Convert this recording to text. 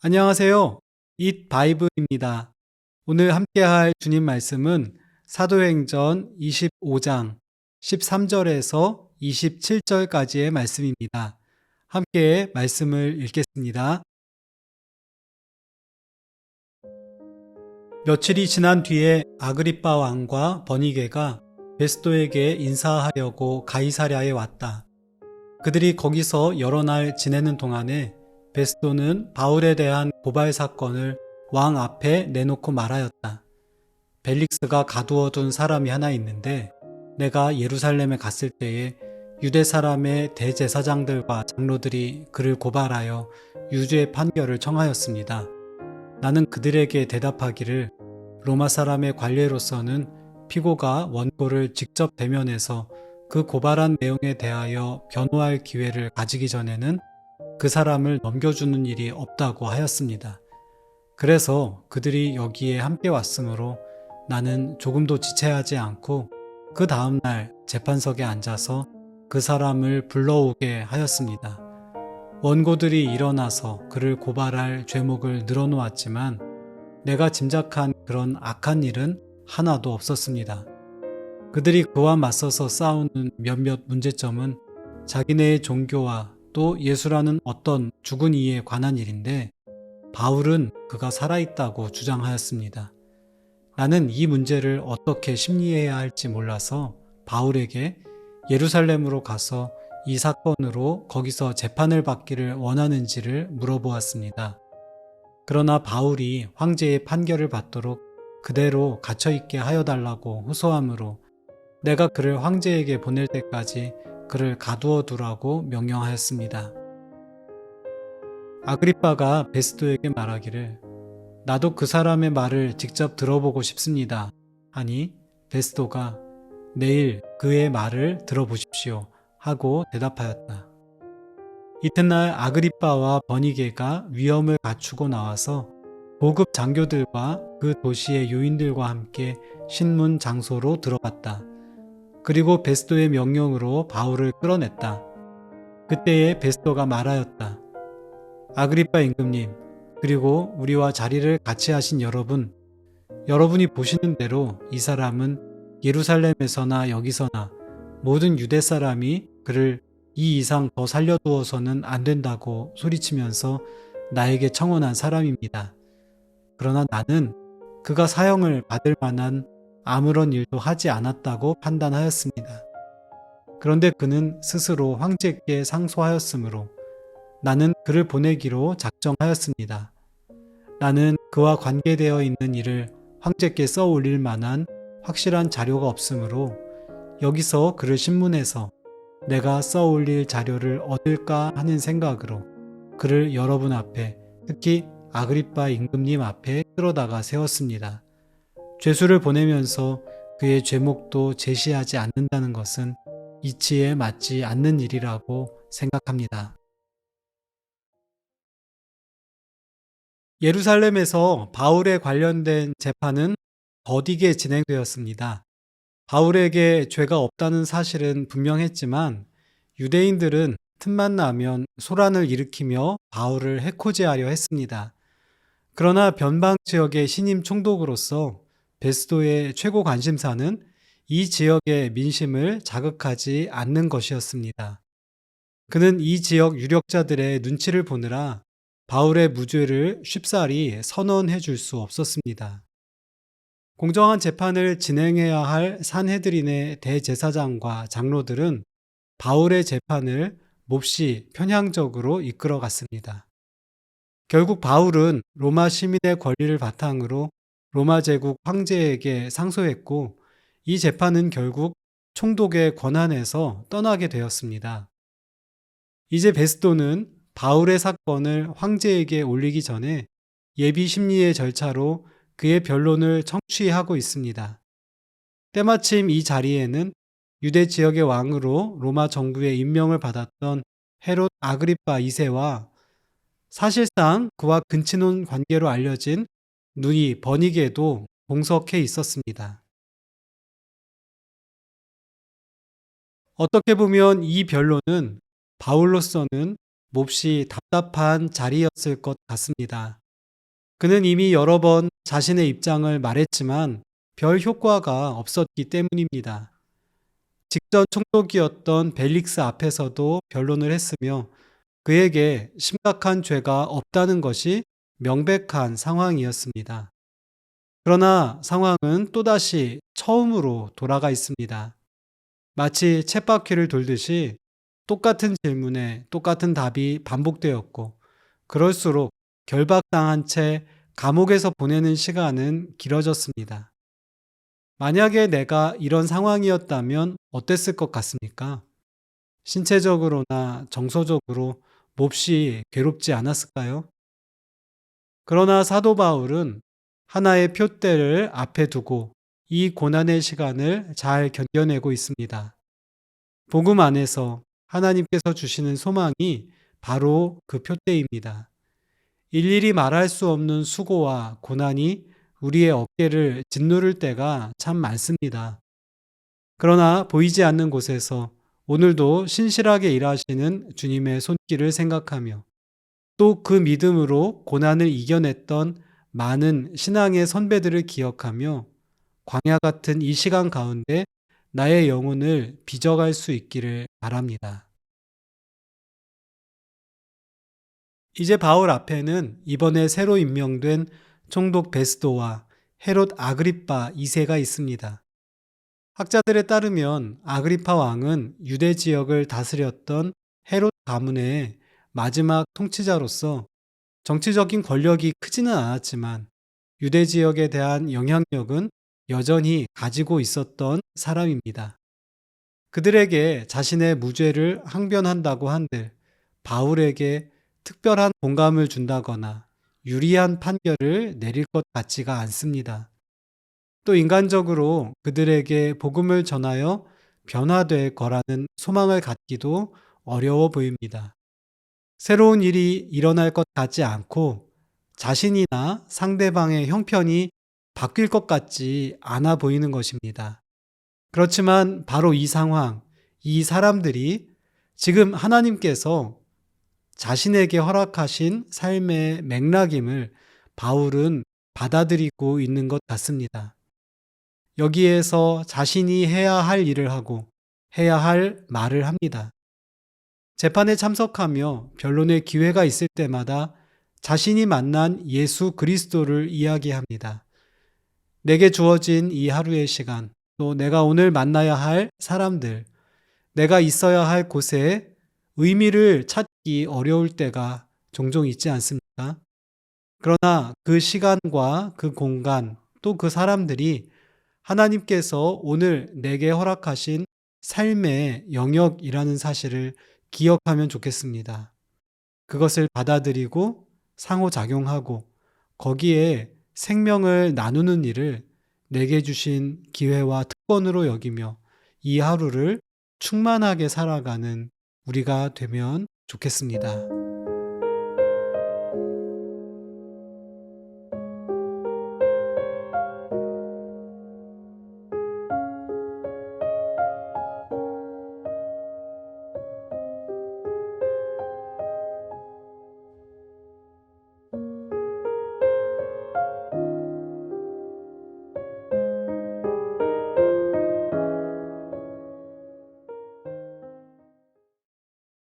안녕하세요. 잇 바이블입니다. 오늘 함께할 주님 말씀은 사도행전 25장 13절에서 27절까지의 말씀입니다. 함께 말씀을 읽겠습니다. 며칠이 지난 뒤에 아그리빠 왕과 버니게가 베스도에게 인사하려고 가이사랴에 왔다. 그들이 거기서 여러 날 지내는 동안에 베스도는 바울에 대한 고발 사건을 왕 앞에 내놓고 말하였다. 벨릭스가 가두어둔 사람이 하나 있는데 내가 예루살렘에 갔을 때에 유대 사람의 대제사장들과 장로들이 그를 고발하여 유죄의 판결을 청하였습니다. 나는 그들에게 대답하기를 로마 사람의 관례로서는 피고가 원고를 직접 대면해서 그 고발한 내용에 대하여 변호할 기회를 가지기 전에는 그 사람을 넘겨주는 일이 없다고 하였습니다. 그래서 그들이 여기에 함께 왔으므로 나는 조금도 지체하지 않고 그 다음날 재판석에 앉아서 그 사람을 불러오게 하였습니다. 원고들이 일어나서 그를 고발할 죄목을 늘어놓았지만 내가 짐작한 그런 악한 일은 하나도 없었습니다. 그들이 그와 맞서서 싸우는 몇몇 문제점은 자기네의 종교와 또 예수라는 어떤 죽은 이에 관한 일인데 바울은 그가 살아있다고 주장하였습니다. 나는 이 문제를 어떻게 심리해야 할지 몰라서 바울에게 예루살렘으로 가서 이 사건으로 거기서 재판을 받기를 원하는지를 물어보았습니다. 그러나 바울이 황제의 판결을 받도록 그대로 갇혀있게 하여달라고 호소하므로 내가 그를 황제에게 보낼 때까지 그를 가두어 두라고 명령하였습니다. 아그리빠가 베스도에게 말하기를 나도 그 사람의 말을 직접 들어보고 싶습니다. 하니 베스도가 내일 그의 말을 들어보십시오 하고 대답하였다. 이튿날 아그리빠와 버니게가 위엄을 갖추고 나와서 고급 장교들과 그 도시의 요인들과 함께 신문 장소로 들어갔다. 그리고 베스도의 명령으로 바울을 끌어냈다. 그때에 베스도가 말하였다. 아그리빠 임금님, 그리고 우리와 자리를 같이 하신 여러분, 여러분이 보시는 대로 이 사람은 예루살렘에서나 여기서나 모든 유대 사람이 그를 이 이상 더 살려두어서는 안 된다고 소리치면서 나에게 청혼한 사람입니다. 그러나 나는 그가 사형을 받을 만한 아무런 일도 하지 않았다고 판단하였습니다. 그런데 그는 스스로 황제께 상소하였으므로 나는 그를 보내기로 작정하였습니다. 나는 그와 관계되어 있는 일을 황제께 써 올릴 만한 확실한 자료가 없으므로 여기서 그를 신문해서 내가 써 올릴 자료를 얻을까 하는 생각으로 그를 여러분 앞에, 특히 아그리빠 임금님 앞에 끌어다가 세웠습니다. 죄수를 보내면서 그의 죄목도 제시하지 않는다는 것은 이치에 맞지 않는 일이라고 생각합니다. 예루살렘에서 바울에 관련된 재판은 더디게 진행되었습니다. 바울에게 죄가 없다는 사실은 분명했지만 유대인들은 틈만 나면 소란을 일으키며 바울을 해코지하려 했습니다. 그러나 변방 지역의 신임 총독으로서 베스도의 최고 관심사는 이 지역의 민심을 자극하지 않는 것이었습니다. 그는 이 지역 유력자들의 눈치를 보느라 바울의 무죄를 쉽사리 선언해 줄 수 없었습니다. 공정한 재판을 진행해야 할 산헤드린의 대제사장과 장로들은 바울의 재판을 몹시 편향적으로 이끌어 갔습니다. 결국 바울은 로마 시민의 권리를 바탕으로 로마 제국 황제에게 상소했고 이 재판은 결국 총독의 권한에서 떠나게 되었습니다. 이제 베스도는 바울의 사건을 황제에게 올리기 전에 예비 심리의 절차로 그의 변론을 청취하고 있습니다. 때마침 이 자리에는 유대 지역의 왕으로 로마 정부에 임명을 받았던 헤롯 아그리빠 2세와 사실상 그와 근친혼 관계로 알려진 누이 버니게도 동석해 있었습니다. 어떻게 보면 이 변론은 바울로서는 몹시 답답한 자리였을 것 같습니다. 그는 이미 여러 번 자신의 입장을 말했지만 별 효과가 없었기 때문입니다. 직전 총독이었던 벨릭스 앞에서도 변론을 했으며 그에게 심각한 죄가 없다는 것이 명백한 상황이었습니다. 그러나 상황은 또다시 처음으로 돌아가 있습니다. 마치 쳇바퀴를 돌듯이 똑같은 질문에 똑같은 답이 반복되었고, 그럴수록 결박당한 채 감옥에서 보내는 시간은 길어졌습니다. 만약에 내가 이런 상황이었다면 어땠을 것 같습니까? 신체적으로나 정서적으로 몹시 괴롭지 않았을까요? 그러나 사도 바울은 하나의 표대를 앞에 두고 이 고난의 시간을 잘 견뎌내고 있습니다. 복음 안에서 하나님께서 주시는 소망이 바로 그 표대입니다. 일일이 말할 수 없는 수고와 고난이 우리의 어깨를 짓누를 때가 참 많습니다. 그러나 보이지 않는 곳에서 오늘도 신실하게 일하시는 주님의 손길을 생각하며 또 그 믿음으로 고난을 이겨냈던 많은 신앙의 선배들을 기억하며 광야 같은 이 시간 가운데 나의 영혼을 빚어갈 수 있기를 바랍니다. 이제 바울 앞에는 이번에 새로 임명된 총독 베스도와 헤롯 아그리파 2세가 있습니다. 학자들에 따르면 아그리파 왕은 유대 지역을 다스렸던 헤롯 가문의 마지막 통치자로서 정치적인 권력이 크지는 않았지만 유대 지역에 대한 영향력은 여전히 가지고 있었던 사람입니다. 그들에게 자신의 무죄를 항변한다고 한들 바울에게 특별한 공감을 준다거나 유리한 판결을 내릴 것 같지가 않습니다. 또 인간적으로 그들에게 복음을 전하여 변화될 거라는 소망을 갖기도 어려워 보입니다. 새로운 일이 일어날 것 같지 않고 자신이나 상대방의 형편이 바뀔 것 같지 않아 보이는 것입니다. 그렇지만 바로 이 상황, 이 사람들이 지금 하나님께서 자신에게 허락하신 삶의 맥락임을 바울은 받아들이고 있는 것 같습니다. 여기에서 자신이 해야 할 일을 하고 해야 할 말을 합니다. 재판에 참석하며 변론의 기회가 있을 때마다 자신이 만난 예수 그리스도를 이야기합니다. 내게 주어진 이 하루의 시간, 또 내가 오늘 만나야 할 사람들, 내가 있어야 할 곳에 의미를 찾기 어려울 때가 종종 있지 않습니까? 그러나 그 시간과 그 공간, 또 그 사람들이 하나님께서 오늘 내게 허락하신 삶의 영역이라는 사실을 기억하면 좋겠습니다. 그것을 받아들이고 상호작용하고 거기에 생명을 나누는 일을 내게 주신 기회와 특권으로 여기며 이 하루를 충만하게 살아가는 우리가 되면 좋겠습니다.